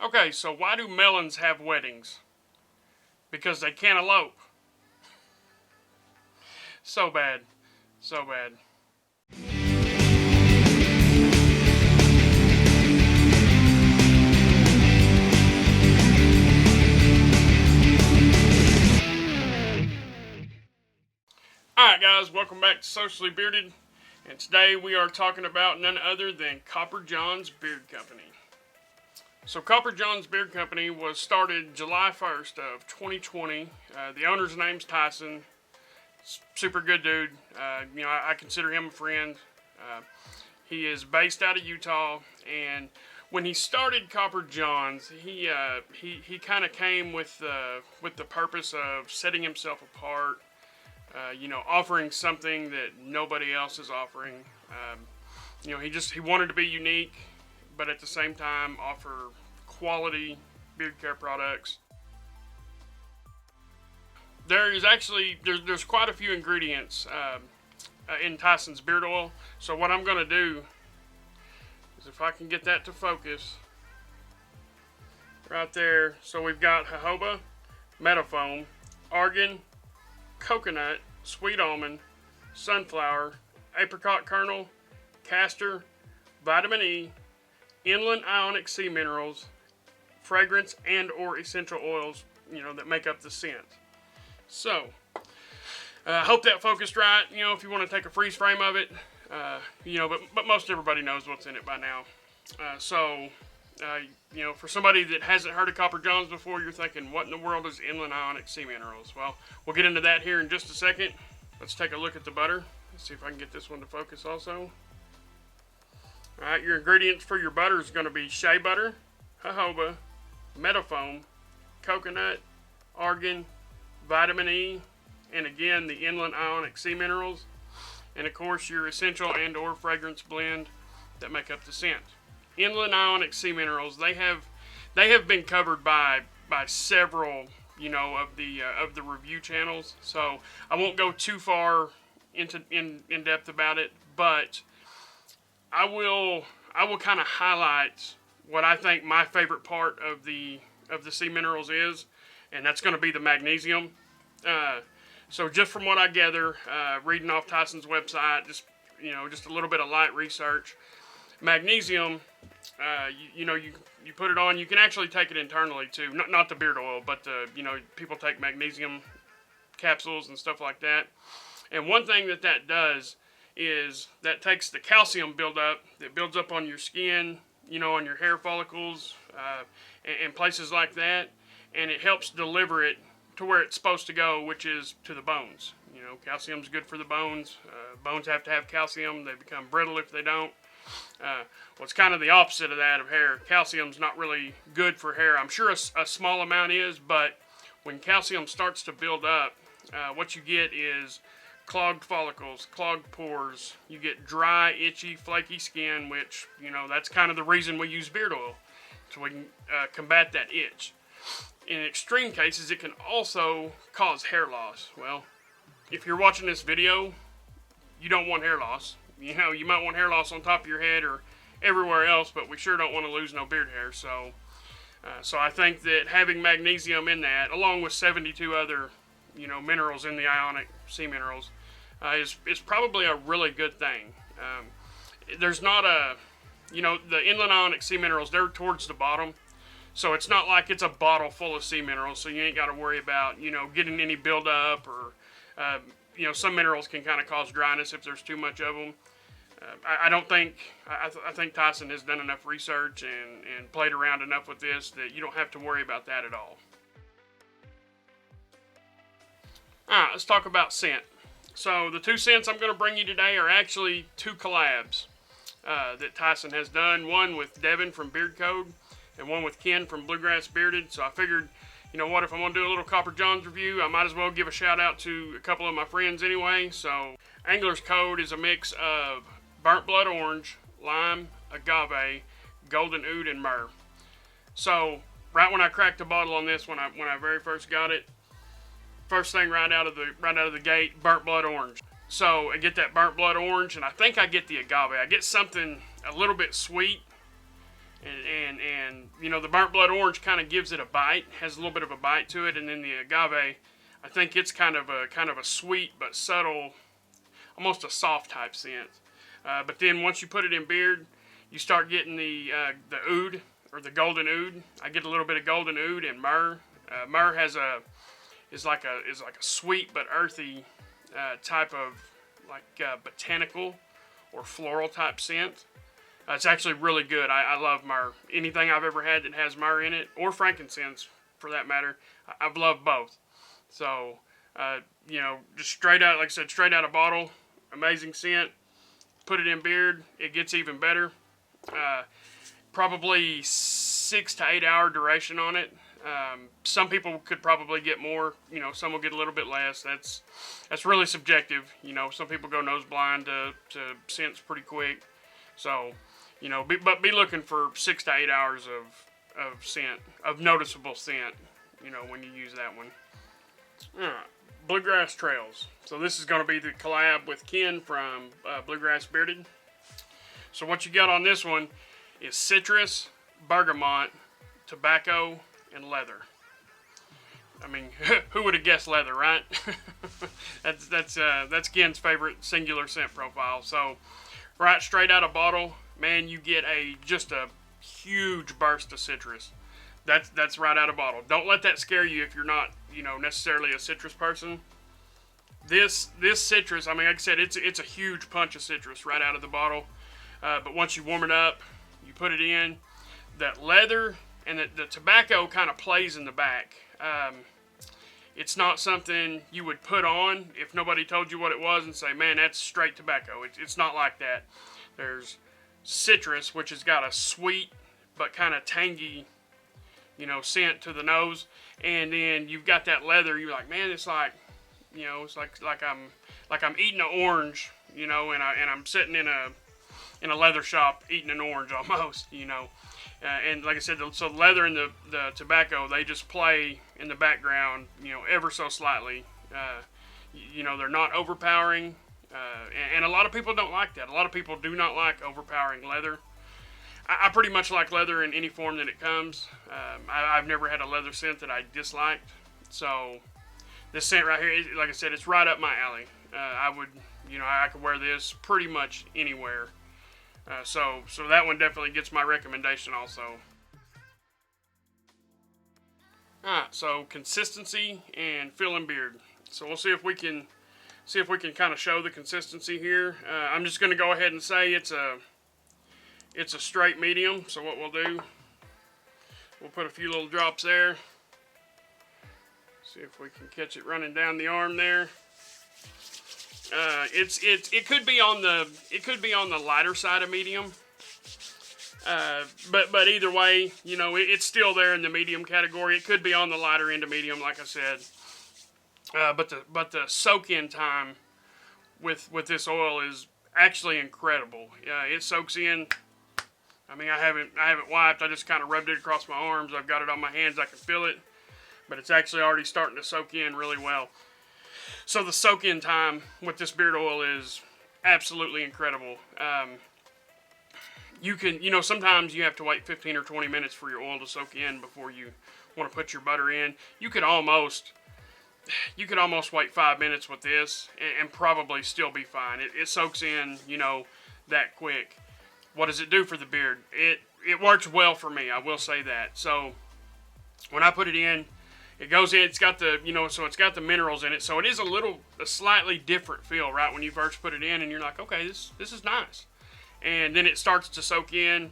Okay, so why do melons have weddings? Because they can't elope. So bad. So bad. Alright guys, welcome back to Socially Bearded. And today we are talking about none other than Copper John's Beard Company. So Copper John's Beard Company was started July 1st of 2020. The owner's name's Tyson. Super good dude. I consider him a friend. He is based out of Utah, and when he started Copper John's, he kind of came with the purpose of setting himself apart. Offering something that nobody else is offering. He wanted to be unique, but at the same time offer quality beard care products. There's quite a few ingredients in Tyson's beard oil. So what I'm going to do is, if I can get that to focus, right there. So we've got jojoba, metafoam, argan, coconut, sweet almond, sunflower, apricot kernel, castor, vitamin E, inland ionic sea minerals, fragrance and or essential oils, that make up the scent. So, I hope that focused right. If you want to take a freeze frame of it, but most everybody knows what's in it by now. For somebody that hasn't heard of Copper John's before, you're thinking, what in the world is inland ionic sea minerals? Well, we'll get into that here in just a second. Let's take a look at the butter. Let's see if I can get this one to focus also. Alright, your ingredients for your butter is going to be shea butter, jojoba, metafoam, coconut, argan, vitamin E, and again, the inland ionic sea minerals, and of course, your essential and or fragrance blend that make up the scent. Inland ionic sea minerals, they have been covered by several of the review channels, so I won't go too far in depth about it, but I will kind of highlight what I think my favorite part of the sea minerals is, and that's going to be the magnesium. So just from what I gather, reading off Tyson's website, just a little bit of light research, magnesium, you put it on. You can actually take it internally too, not the beard oil, but people take magnesium capsules and stuff like that. And one thing that does is that takes the calcium buildup that builds up on your skin, on your hair follicles, and places like that, and it helps deliver it to where it's supposed to go, which is to the bones. Calcium's good for the bones. Bones have to have calcium. They become brittle if they don't. It's kind of the opposite of that of hair. Calcium's not really good for hair. I'm sure a small amount is, but when calcium starts to build up, what you get is clogged follicles, clogged pores. You get dry, itchy, flaky skin, which, that's kind of the reason we use beard oil, so we can combat that itch. In extreme cases, it can also cause hair loss. Well, if you're watching this video, you don't want hair loss. You might want hair loss on top of your head or everywhere else, but we sure don't want to lose no beard hair. So I think that having magnesium in that, along with 72 other, minerals in the ionic sea minerals, is probably a really good thing. There's not the inland ionic sea minerals, they're towards the bottom. So it's not like it's a bottle full of sea minerals, so you ain't got to worry about, getting any buildup or, some minerals can kind of cause dryness if there's too much of them. I think Tyson has done enough research and played around enough with this that you don't have to worry about that at all. Alright, let's talk about scent. So the two scents I'm going to bring you today are actually two collabs that Tyson has done. One with Devin from Beard Code and one with Ken from Bluegrass Bearded. So I figured, if I'm going to do a little Copper John's review, I might as well give a shout out to a couple of my friends anyway. So Angler's Code is a mix of burnt blood orange, lime, agave, golden oud, and myrrh. So right when I cracked the bottle on this, when I very first got it, first thing right out of the gate, burnt blood orange. So I get that burnt blood orange, and I think I get the agave. I get something a little bit sweet and you know, the burnt blood orange kind of gives it a bite, has a little bit of a bite to it, and then the agave, I think it's kind of a sweet but subtle, almost a soft type scent. But then once you put it in beard, you start getting the oud, or the golden oud. I get a little bit of golden oud and myrrh. Myrrh is like a sweet but earthy type of botanical or floral type scent. It's actually really good. I love myrrh. Anything I've ever had that has myrrh in it, or frankincense for that matter, I've loved both. So, you know, just straight out, like I said, straight out of bottle, amazing scent. Put it in beard, it gets even better. Probably 6 to 8 hour duration on it. Some people could probably get more, you know, some will get a little bit less. That's really subjective. You know, some people go nose blind to scents pretty quick. So, you know, be looking for 6 to 8 hours of scent, of noticeable scent, you know, when you use that one. Alright, Bluegrass Trails. So this is going to be the collab with Ken from Bluegrass Bearded. So what you got on this one is citrus, bergamot, tobacco, and leather. I mean, who would have guessed leather, right? that's Ken's favorite singular scent profile. So, right straight out of bottle, man, you get just a huge burst of citrus. That's right out of bottle. Don't let that scare you if you're not, you know, necessarily a citrus person. This citrus, I mean, like I said, it's a huge punch of citrus right out of the bottle. But once you warm it up, you put it in, that leather and the tobacco kind of plays in the back. It's not something you would put on if nobody told you what it was and say, man, that's straight tobacco. It's not like that. There's citrus, which has got a sweet but kind of tangy, you know, scent to the nose, and then you've got that leather. You're like, man, it's like, you know, it's like I'm eating an orange, you know, and I'm sitting in a leather shop eating an orange almost, you know. And like I said, so the leather and the tobacco, they just play in the background, you know, ever so slightly. You know, they're not overpowering, and a lot of people don't like that. A lot of people do not like overpowering leather. I pretty much like leather in any form that it comes. I've never had a leather scent that I disliked. So this scent right here, like I said, it's right up my alley. I could wear this pretty much anywhere. So that one definitely gets my recommendation also. Alright, so consistency and fill in beard. So we'll see if we can kind of show the consistency here. I'm just going to go ahead and say it's a straight medium. So what we'll do, we'll put a few little drops there. See if we can catch it running down the arm there. It could be on the lighter side of medium, but either way, you know, it's still there in the medium category. It could be on the lighter end of medium, like I said. But the soak-in time with this oil is actually incredible. It soaks in. I mean, I haven't wiped. I just kind of rubbed it across my arms. I've got it on my hands. I can feel it, but it's actually already starting to soak in really well. So the soak-in time with this beard oil is absolutely incredible. Sometimes you have to wait 15 or 20 minutes for your oil to soak in before you want to put your butter in. You could almost wait 5 minutes with this and probably still be fine. It soaks in, you know, that quick. What does it do for the beard? It works well for me, I will say that. So when I put it in, it goes in, it's got the, you know, so it's got the minerals in it. So it is a slightly different feel, right, when you first put it in, and you're like, okay, this is nice. And then it starts to soak in,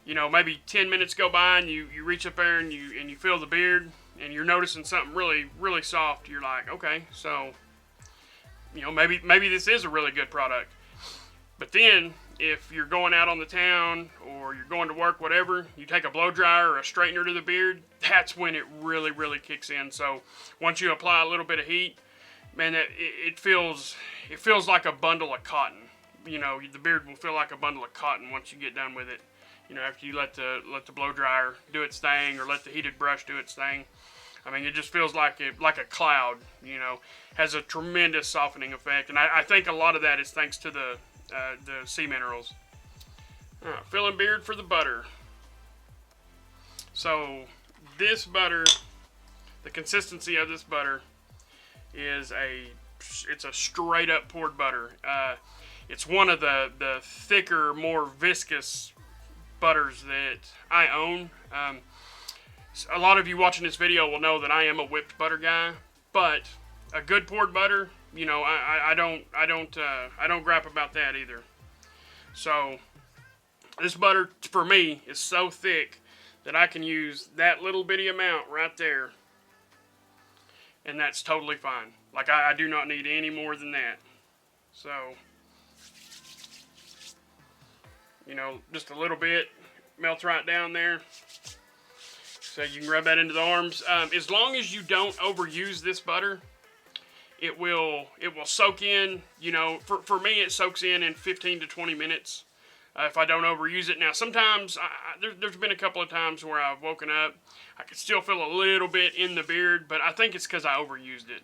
you know, maybe 10 minutes go by, and you reach up there and you feel the beard, and you're noticing something really, really soft. You're like, okay, so, you know, maybe this is a really good product. But then, if you're going out on the town or you're going to work, whatever, you take a blow dryer or a straightener to the beard, that's when it really, really kicks in. So once you apply a little bit of heat, man, it feels like a bundle of cotton. You know, the beard will feel like a bundle of cotton once you get done with it. You know, after you let the blow dryer do its thing or let the heated brush do its thing. I mean, it just feels like a cloud. You know, has a tremendous softening effect, and I think a lot of that is thanks to the sea minerals. Alright, filling beard for the butter. So this butter, the consistency of this butter is it's a straight up poured butter. It's one of the thicker, more viscous butters that I own. A lot of you watching this video will know that I am a whipped butter guy, but a good poured butter, you know, I don't grap about that either. So this butter for me is so thick that I can use that little bitty amount right there, and that's totally fine. Like I do not need any more than that. So, you know, just a little bit melts right down there. So you can rub that into the arms. As long as you don't overuse this butter, it will soak in. You know, for me, it soaks in 15 to 20 minutes if I don't overuse it. Now, sometimes there's been a couple of times where I've woken up, I could still feel a little bit in the beard, but I think it's because I overused it.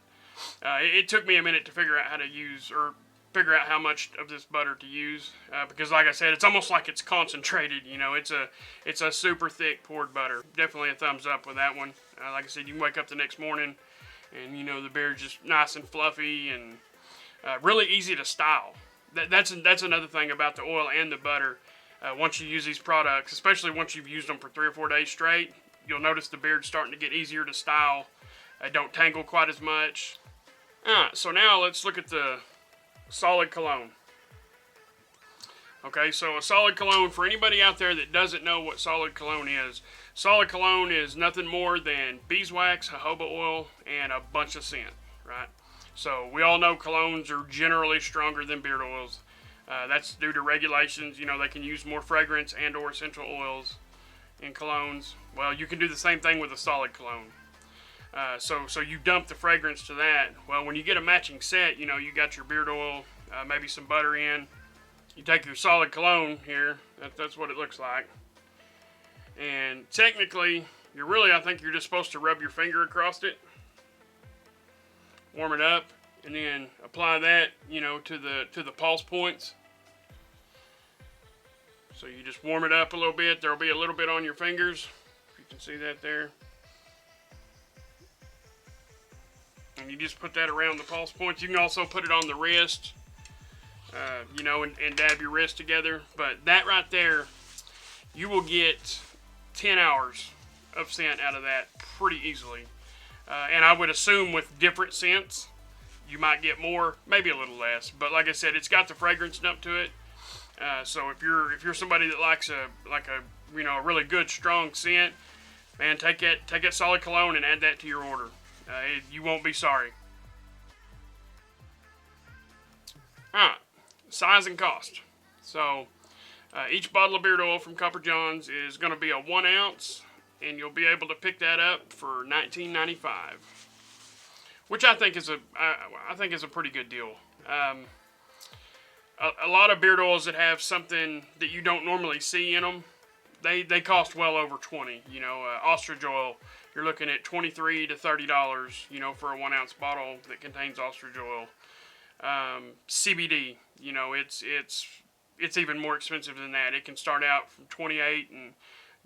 It took me a minute to figure out how to use or figure out how much of this butter to use because, like I said, it's almost like it's concentrated. You know, it's a super thick poured butter. Definitely a thumbs up with that one. Like I said, you can wake up the next morning and, you know, the beard's just nice and fluffy and really easy to style. That's another thing about the oil and the butter. Once you use these products, especially once you've used them for 3 or 4 days straight, you'll notice the beard's starting to get easier to style. Don't tangle quite as much. Alright, so now let's look at the solid cologne. Okay, so a solid cologne, for anybody out there that doesn't know what solid cologne is nothing more than beeswax, jojoba oil, and a bunch of scent, right? So we all know colognes are generally stronger than beard oils. That's due to regulations. You know, they can use more fragrance and or essential oils in colognes. Well, you can do the same thing with a solid cologne. So you dump the fragrance to that. Well, when you get a matching set, you know, you got your beard oil, maybe some butter in. You take your solid cologne here. That's what it looks like. And technically, I think you're just supposed to rub your finger across it, warm it up, and then apply that, you know, to the pulse points. So you just warm it up a little bit. There'll be a little bit on your fingers. You can see that there. And you just put that around the pulse points. You can also put it on the wrist, you know, and dab your wrist together. But that right there, you will get 10 hours of scent out of that pretty easily. And I would assume with different scents, you might get more, maybe a little less. But like I said, it's got the fragrance dump to it. So if you're somebody that likes a really good strong scent, man, take that solid cologne and add that to your order. You won't be sorry. Alright, size and cost. So each bottle of beard oil from Copper Johns is going to be a 1 ounce, and you'll be able to pick that up for $19.95, which I think is a pretty good deal. A lot of beard oils that have something that you don't normally see in them, they cost well over $20. You know, ostrich oil, you're looking at $23 to $30, you know, for a 1 ounce bottle that contains ostrich oil. CBD, you know, it's even more expensive than that. It can start out from $28 and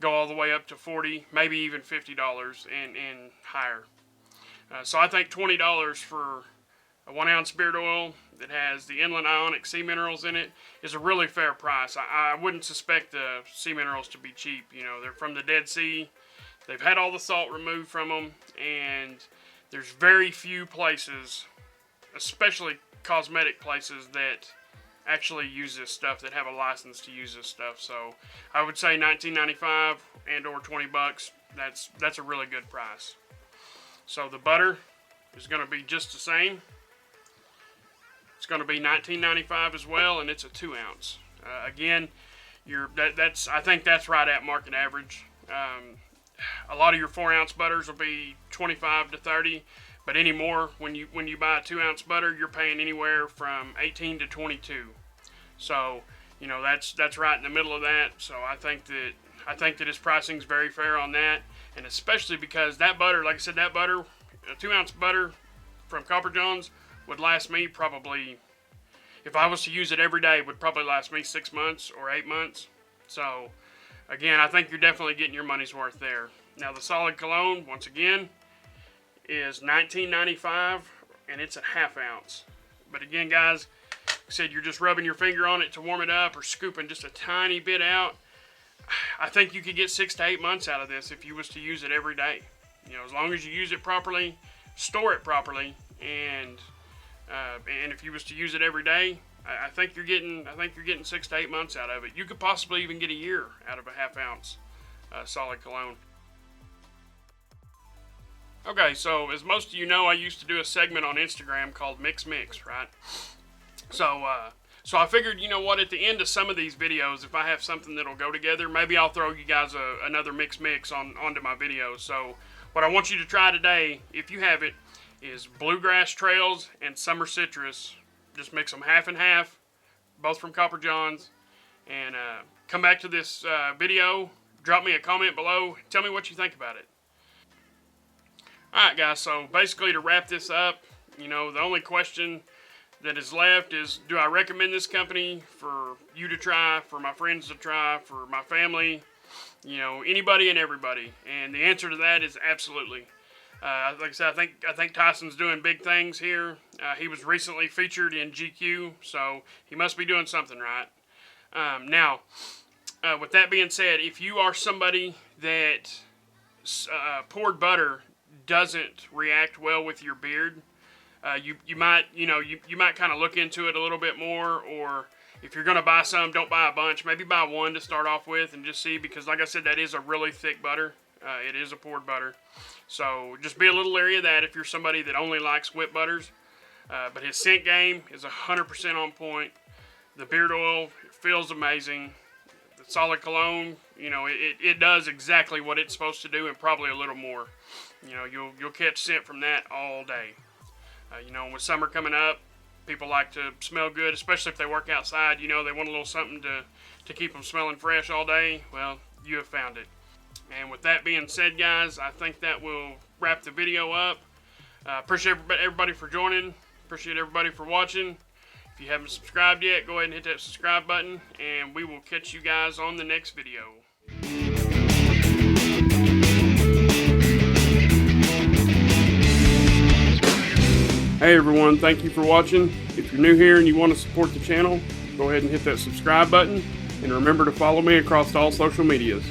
go all the way up to $40, maybe even $50 and higher. So I think $20 for a 1 ounce beard oil that has the inland ionic sea minerals in it is a really fair price. I wouldn't suspect the sea minerals to be cheap. You know, they're from the Dead Sea. They've had all the salt removed from them, and there's very few places, especially cosmetic places, that actually use this stuff, that have a license to use this stuff. So I would say $19.95 and or $20. That's a really good price. So the butter is going to be just the same. It's going to be $19.95 as well, and it's a 2 ounce. Again, I think that's right at market average. A lot of your 4 ounce butters will be $25 to $30, but anymore, when you buy a 2 ounce butter, you're paying anywhere from $18 to $22. So, you know, that's right in the middle of that. So I think that his pricing is very fair on that, and especially because that butter, like I said, that butter, a 2 ounce butter from Copper Johns would last me probably, if I was to use it every day, would probably last me 6 months or 8 months. So again, I think you're definitely getting your money's worth there. Now, the solid cologne, once again, is $19.95, and it's a ½ ounce. But again, guys, like I said, you're just rubbing your finger on it to warm it up or scooping just a tiny bit out. I think you could get 6 to 8 months out of this if you was to use it every day. You know, as long as you use it properly, store it properly, and if you was to use it every day, I think you're getting 6 to 8 months out of it. You could possibly even get a year out of a ½ ounce solid cologne. Okay, so as most of you know, I used to do a segment on Instagram called Mix, right? So I figured, you know what, at the end of some of these videos, if I have something that'll go together, maybe I'll throw you guys another mix onto my videos. So what I want you to try today, if you have it, is Bluegrass Trails and Summer Citrus. Just mix them half and half, both from Copper Johns, and come back to this video, drop me a comment below, tell me what you think about it. Alright guys, so basically to wrap this up, you know, the only question that is left is, do I recommend this company for you to try, for my friends to try, for my family, you know, anybody and everybody? And the answer to that is absolutely. Like I said, I think Tyson's doing big things here. He was recently featured in GQ, so he must be doing something right. Now, with that being said, if you are somebody that poured butter doesn't react well with your beard, you might kind of look into it a little bit more, or if you're going to buy some, don't buy a bunch. Maybe buy one to start off with and just see, because like I said, that is a really thick butter. It is a poured butter. So just be a little leery of that if you're somebody that only likes whipped butters. But his scent game is 100% on point. The beard oil, it feels amazing. The solid cologne, you know, it does exactly what it's supposed to do, and probably a little more. You know, you'll catch scent from that all day. You know, with summer coming up, people like to smell good, especially if they work outside. You know, they want a little something to keep them smelling fresh all day. Well, you have found it. And with that being said, guys, I think that will wrap the video up. Appreciate everybody for joining. Appreciate everybody for watching. If you haven't subscribed yet, go ahead and hit that subscribe button, and we will catch you guys on the next video. Hey everyone, thank you for watching. If you're new here and you want to support the channel, go ahead and hit that subscribe button, and remember to follow me across all social medias.